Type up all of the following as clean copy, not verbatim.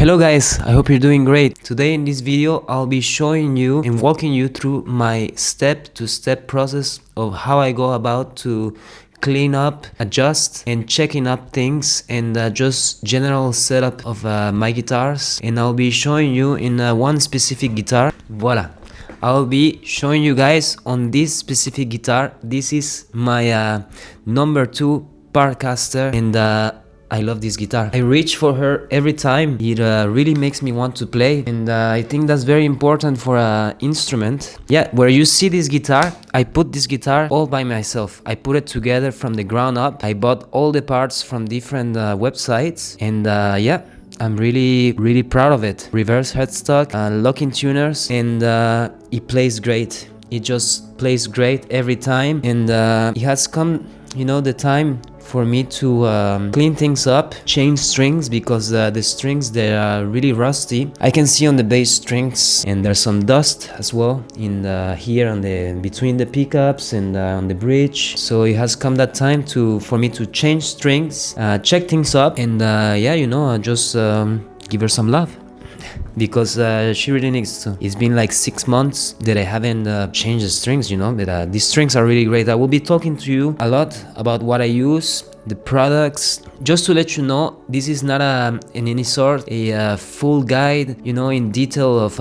Hello guys, I hope you're doing great. Today in this video I'll be showing you and walking you through my step-to-step process of how I go about to clean up, adjust and checking up things and just general setup of my guitars. And I'll be showing you in one specific guitar. Voila. I'll be showing you guys on this specific guitar. This is my number 2 Parcaster, and I love this guitar. I reach for her every time. It really makes me want to play, and I think that's very important for an instrument. Yeah, where you see this guitar, I put this guitar all by myself. I put it together from the ground up. I bought all the parts from different websites, and yeah, I'm really proud of it. Reverse headstock, locking tuners, and it plays great. It just plays great every time, and it has come, you know, the time for me to clean things up, change strings, because the strings, they are really rusty. I can see on the bass strings, and there's some dust as well in here on the between the pickups and on the bridge. So it has come that time for me to change strings, check things up, and yeah, you know, just give her some love. Because she really needs to. It's been like 6 months that I haven't changed the strings, you know, but these strings are really great. I will be talking to you a lot about what I use, the products. Just to let you know, this is not in any sort a full guide, you know, in detail of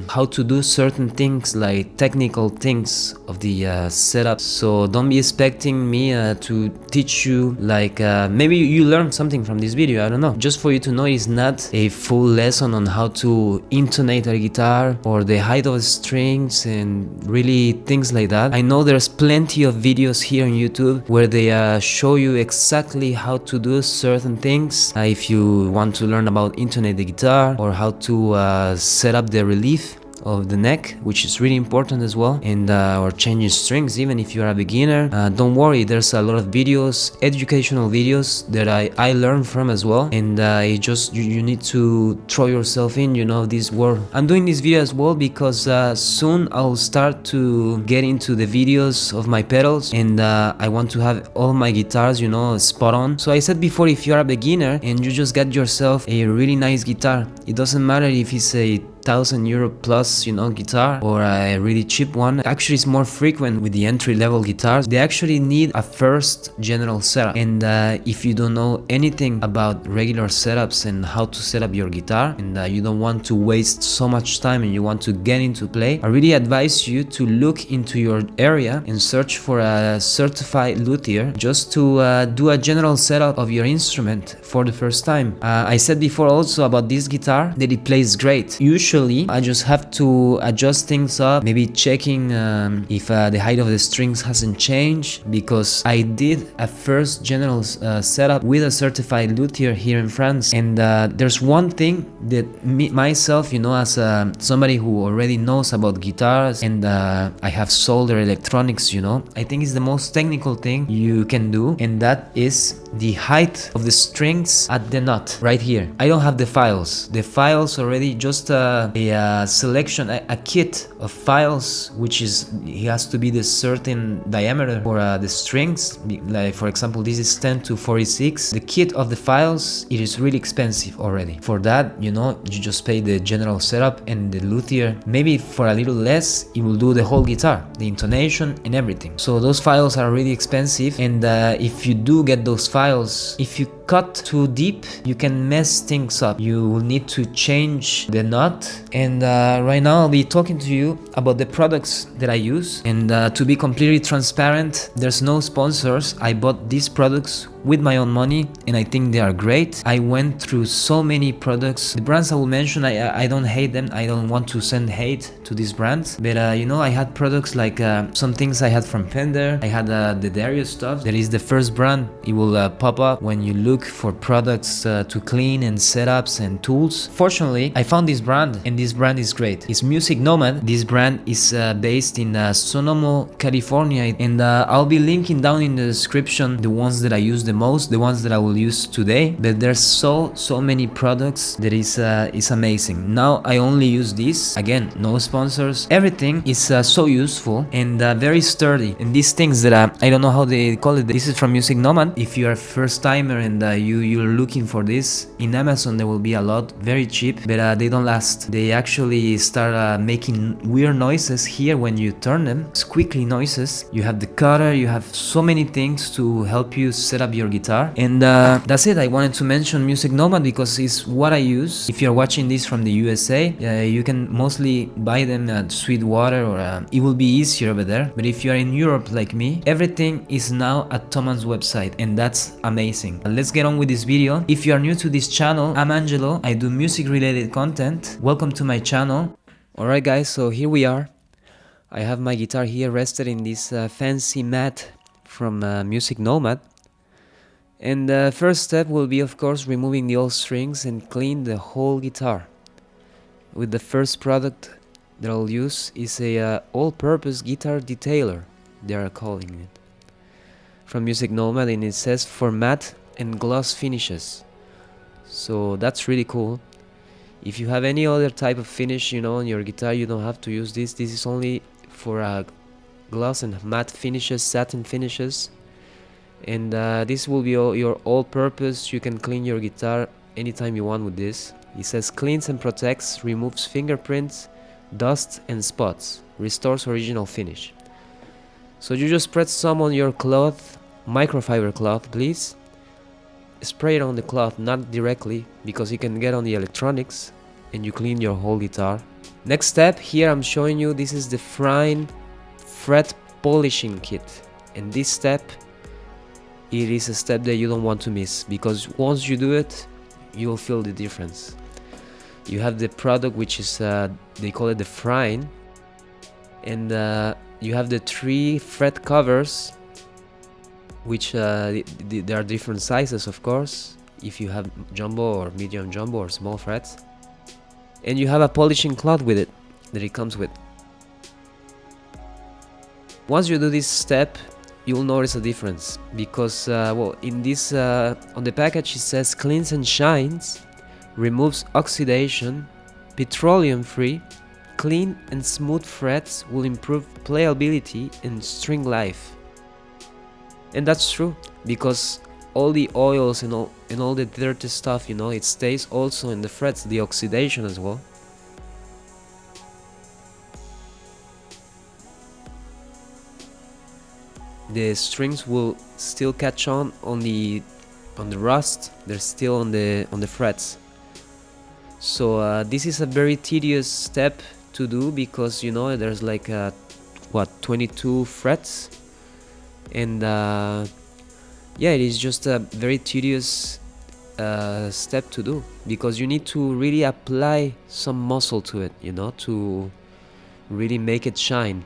how to do certain things, like technical things of the setup. So don't be expecting me to teach you, like maybe you learned something from this video, I don't know. Just for you to know, it's not a full lesson on how to intonate a guitar or the height of the strings and really things like that. I know there's plenty of videos here on YouTube where they show you exactly how to do certain things. If you want to learn about intonate the guitar, or how to set up the relief of the neck, which is really important as well, and or changing strings, even if you're a beginner, don't worry, there's a lot of videos, educational videos that I learned from as well, and you need to throw yourself in, you know, this world. I'm doing this video as well because soon I'll start to get into the videos of my pedals, and I want to have all my guitars, you know, spot on. So I said before, if you're a beginner and you just got yourself a really nice guitar, it doesn't matter if it's a €1,000 plus, you know, guitar, or a really cheap one. Actually, it's more frequent with the entry-level guitars. They actually need a first general setup, and if you don't know anything about regular setups and how to set up your guitar, and you don't want to waste so much time and you want to get into play, I really advise you to look into your area and search for a certified luthier, just to do a general setup of your instrument for the first time. I said before also about this guitar that it plays great. Usually I just have to adjust things up, maybe checking if the height of the strings hasn't changed, because I did a first general setup with a certified luthier here in France, and there's one thing that myself, you know, as somebody who already knows about guitars, and I have soldered electronics, you know, I think it's the most technical thing you can do, and that is the height of the strings at the nut right here. I don't have the files already, just a selection, a kit of files, which is, it has to be the certain diameter for the strings. Like for example, this is 10 to 46. The kit of the files, it is really expensive already. For that, you know, you just pay the general setup, and the luthier, maybe for a little less, it will do the whole guitar, the intonation and everything. So those files are really expensive, and if you do get those files, if you cut too deep, you can mess things up. You will need to change the nut, and right now I'll be talking to you about the products that I use, and to be completely transparent, there's no sponsors. I bought these products with my own money, and I think they are great. I went through so many products. The brands I will mention, I don't hate them. I don't want to send hate to these brands, but you know, I had products like some things I had from Fender. I had the Darius stuff. That is the first brand. It will pop up when you look for products to clean and setups and tools. Fortunately, I found this brand, and this brand is great. It's Music Nomad. This brand is based in Sonoma, California, and I'll be linking down in the description the ones that I use the the most, the ones that I will use today, but there's so many products that is amazing. Now I only use this, again, no sponsors. Everything is so useful and very sturdy, and these things that I don't know how they call it. This is from Music Nomad. If you're a first timer and you're looking for this, in Amazon there will be a lot, very cheap, but they don't last. They actually start making weird noises here when you turn them, squeaky noises. You have the cutter, you have so many things to help you set up your guitar, and that's it. I wanted to mention Music Nomad because it's what I use. If you're watching this from the USA, you can mostly buy them at Sweetwater, or it will be easier over there. But if you're in Europe like me, everything is now at Thoman's website, and that's amazing. Let's get on with this video. If you are new to this channel, I'm Angelo. I do music related content. Welcome to my channel. Alright guys, so here we are. I have my guitar here rested in this fancy mat from Music Nomad. And the first step will be, of course, removing the old strings and clean the whole guitar. With the first product that I'll use is a all-purpose guitar detailer, they are calling it, from Music Nomad, and it says for matte and gloss finishes. So that's really cool. If you have any other type of finish, you know, on your guitar, you don't have to use this. This is only for gloss and matte finishes, satin finishes. And this will be your all-purpose. You can clean your guitar anytime you want with this. It says cleans and protects, removes fingerprints, dust and spots, restores original finish. So you just spread some on your cloth, microfiber cloth please. Spray it on the cloth, not directly, because it can get on the electronics, and you clean your whole guitar. Next step, here I'm showing you, this is the CONFINED fret polishing kit, and this step, it is a step that you don't want to miss, because once you do it, you'll feel the difference. You have the product, which is they call it the CONFINED, and you have the 3 fret covers, which there are different sizes, of course, if you have jumbo or medium jumbo or small frets, and you have a polishing cloth with it that it comes with. Once you do this step, you'll notice a difference, because well, in this on the package it says cleans and shines, removes oxidation, petroleum free, clean and smooth frets, will improve playability and string life. And that's true, because all the oils and all the dirty stuff, you know, it stays also in the frets, the oxidation as well. The strings will still catch on the rust. They're still on the frets. So this is a very tedious step to do, because you know there's like 22 frets, and yeah, it is just a very tedious step to do, because you need to really apply some muscle to it, you know, to really make it shine.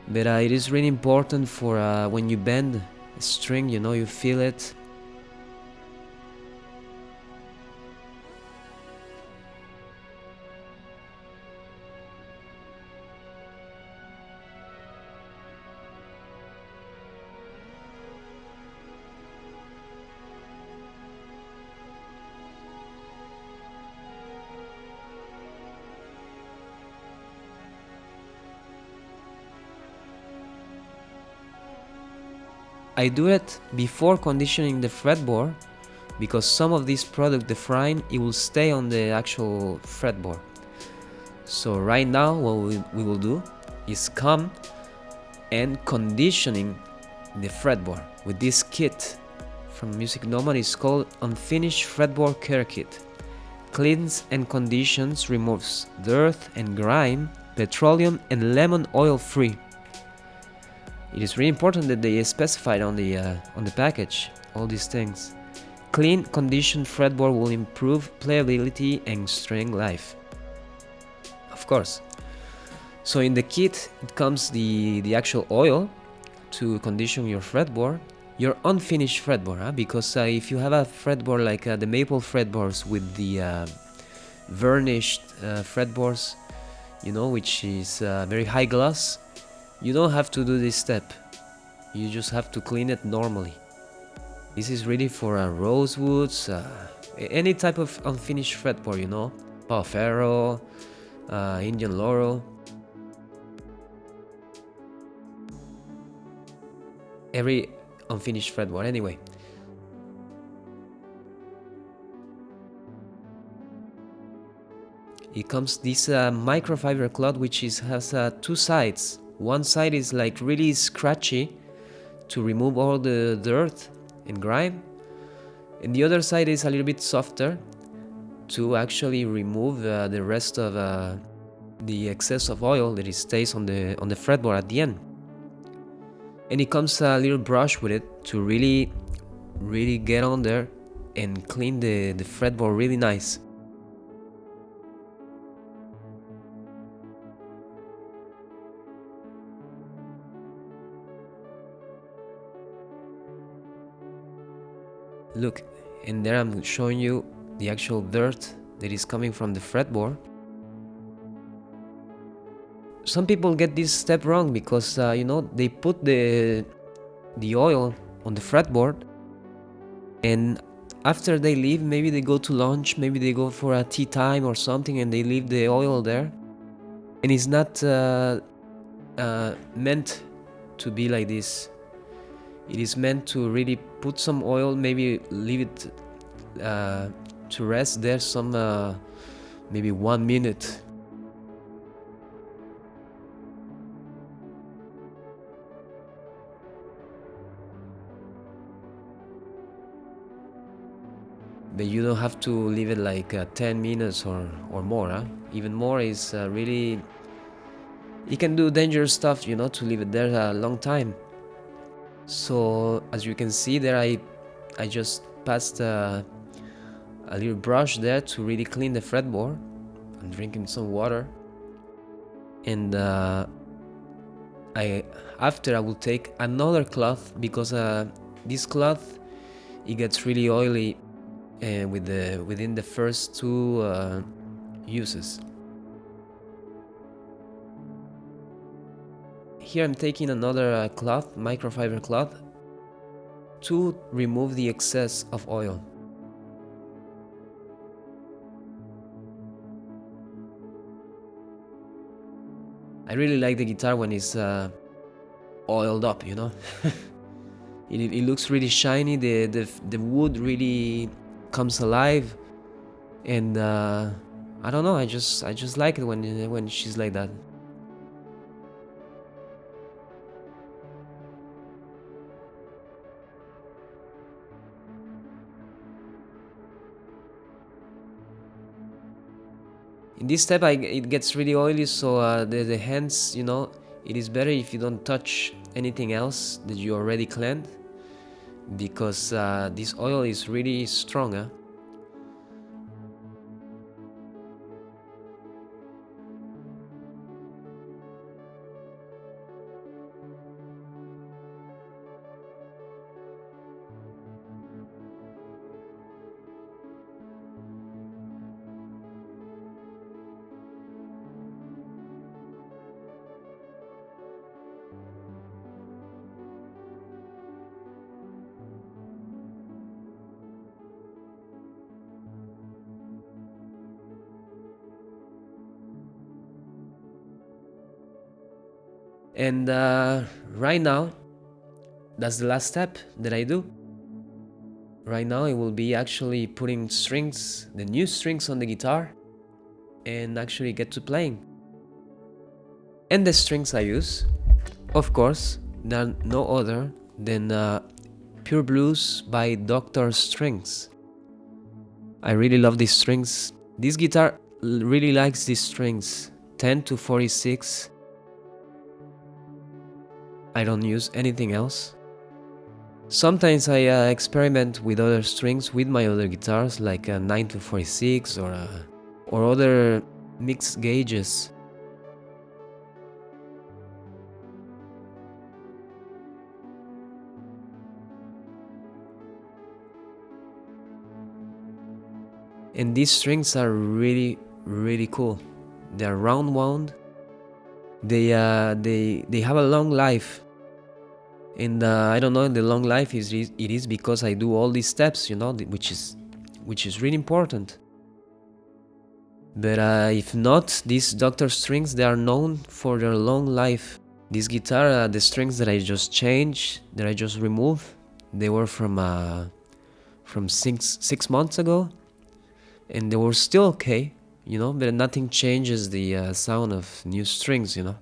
But it is really important for when you bend a string, you know, you feel it. I do it before conditioning the fretboard, because some of this product, the CONFINED, it will stay on the actual fretboard. So right now what we will do is come and conditioning the fretboard with this kit from Music Nomad. It's called Unfinished Fretboard Care Kit. Cleans and conditions, removes dirt and grime, petroleum and lemon oil free. It is really important that they specified on the package all these things. Clean, conditioned fretboard will improve playability and string life. Of course. So in the kit, it comes the actual oil to condition your fretboard, your unfinished fretboard, because if you have a fretboard like the maple fretboards with the varnished fretboards, you know, which is very high gloss, you don't have to do this step. You just have to clean it normally. This is really for rosewoods, any type of unfinished fretboard, you know, Palfero, Indian laurel, every unfinished fretboard. Anyway, it comes this microfiber cloth, which has two sides. One side is like really scratchy to remove all the dirt and grime, and the other side is a little bit softer to actually remove the rest of the excess of oil that it stays on the fretboard at the end. And it comes a little brush with it to really get on there and clean the fretboard really nice. Look, and there I'm showing you the actual dirt that is coming from the fretboard. Some people get this step wrong because you know, they put the oil on the fretboard, and after they leave, maybe they go to lunch, maybe they go for a tea time or something, and they leave the oil there, and it's not meant to be like this. It is meant to really put some oil, maybe leave it to rest there some maybe 1 minute. But you don't have to leave it like 10 minutes or more, huh? Even more is really, you can do dangerous stuff, you know, to leave it there a long time. So as you can see there, I just passed a little brush there to really clean the fretboard. I'm drinking some water, and after I will take another cloth, because this cloth, it gets really oily within the first two uses. Here I'm taking another cloth, microfiber cloth, to remove the excess of oil. I really like the guitar when it's oiled up, you know. It looks really shiny. The wood really comes alive, and I don't know. I just like it when she's like that. In this step, it gets really oily, so the hands, you know, it is better if you don't touch anything else that you already cleaned, because this oil is really strong, huh? And right now, that's the last step that I do. Right now I will be actually putting strings, the new strings on the guitar, and actually get to playing. And the strings I use, of course, they're no other than Pure Blues by Dr. Strings. I really love these strings. This guitar really likes these strings, 10 to 46. I don't use anything else. Sometimes I experiment with other strings with my other guitars, like 9 to 46 or other mixed gauges. And these strings are really, really cool. They're round wound. They have a long life, And I don't know, in the long life it is because I do all these steps, you know, which is really important. But if not, these Doctor strings, they are known for their long life. This guitar, the strings that I just changed, that I just removed, they were from 6 months ago, and they were still okay, you know, but nothing changes the sound of new strings, you know.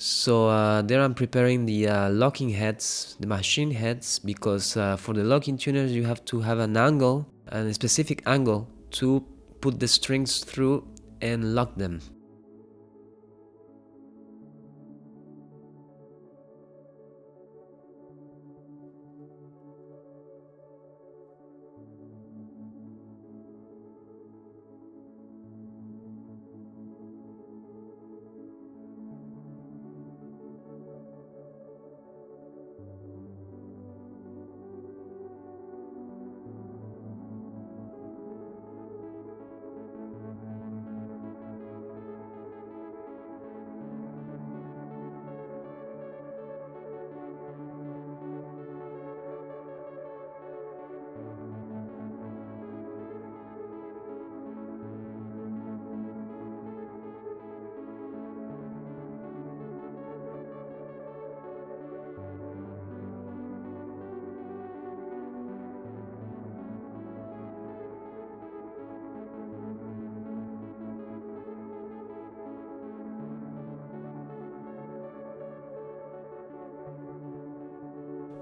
So there I'm preparing the locking heads, the machine heads, because for the locking tuners you have to have an angle, and a specific angle, to put the strings through and lock them.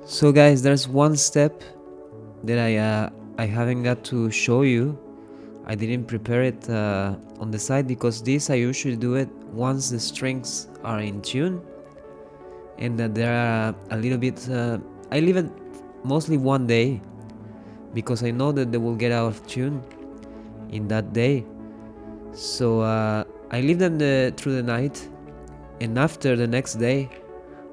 So guys, there's one step that I haven't got to show you. I didn't prepare it on the side, because this I usually do it once the strings are in tune, and that they are a little bit I leave it mostly one day, because I know that they will get out of tune in that day. So I leave them through the night, and after the next day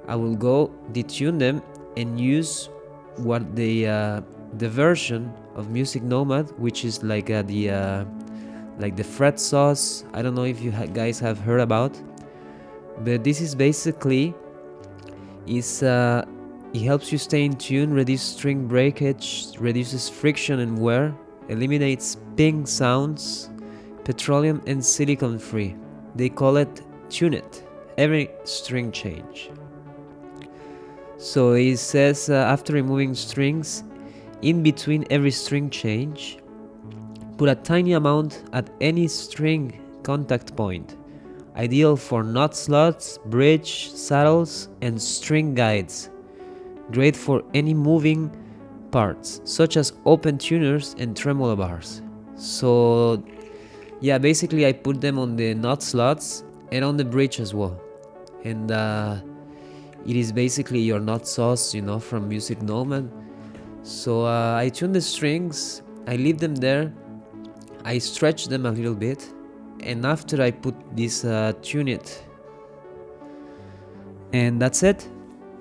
I will go detune them and use what the version of Music Nomad, which is like the fret sauce. I don't know if you guys have heard about, but this is basically it helps you stay in tune, reduce string breakage, reduces friction and wear, eliminates ping sounds, petroleum and silicone free. They call it Tune It, every string change. So it says after removing strings, in between every string change, put a tiny amount at any string contact point, ideal for knot slots, bridge, saddles, and string guides. Great for any moving parts, such as open tuners and tremolo bars. So yeah, basically I put them on the knot slots and on the bridge as well. And it is basically your knot sauce, you know, from Music Nomad. So I tune the strings, I leave them there, I stretch them a little bit, and after I put this tune it, and that's it.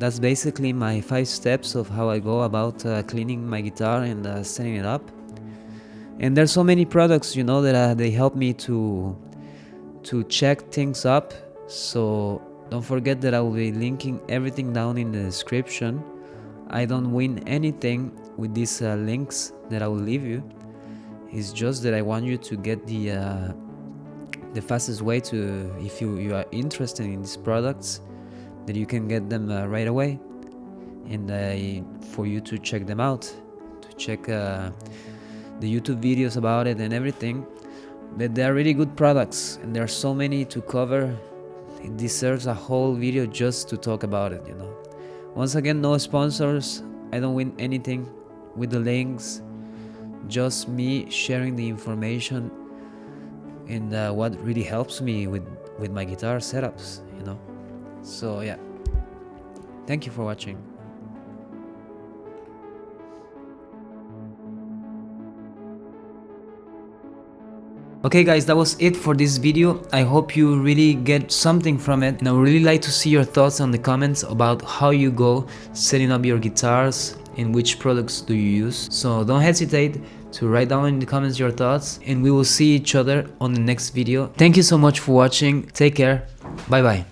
That's basically my 5 steps of how I go about cleaning my guitar and setting it up. And there's so many products, you know, that they help me to check things up. So don't forget that I will be linking everything down in the description. I don't win anything with these links that I will leave you. It's just that I want you to get the fastest way to, if you are interested in these products, that you can get them right away, and for you to check them out, to check the YouTube videos about it and everything. But they are really good products, and there are so many to cover. It deserves a whole video just to talk about it, you know. Once again, no sponsors. I don't win anything with the links, just me sharing the information and what really helps me with my guitar setups, you know. So yeah, thank you for watching. Okay guys, that was it for this video. I hope you really get something from it, and I would really like to see your thoughts on the comments about how you go setting up your guitars and which products do you use. So don't hesitate to write down in the comments your thoughts, and we will see each other on the next video. Thank you so much for watching. Take care. Bye bye.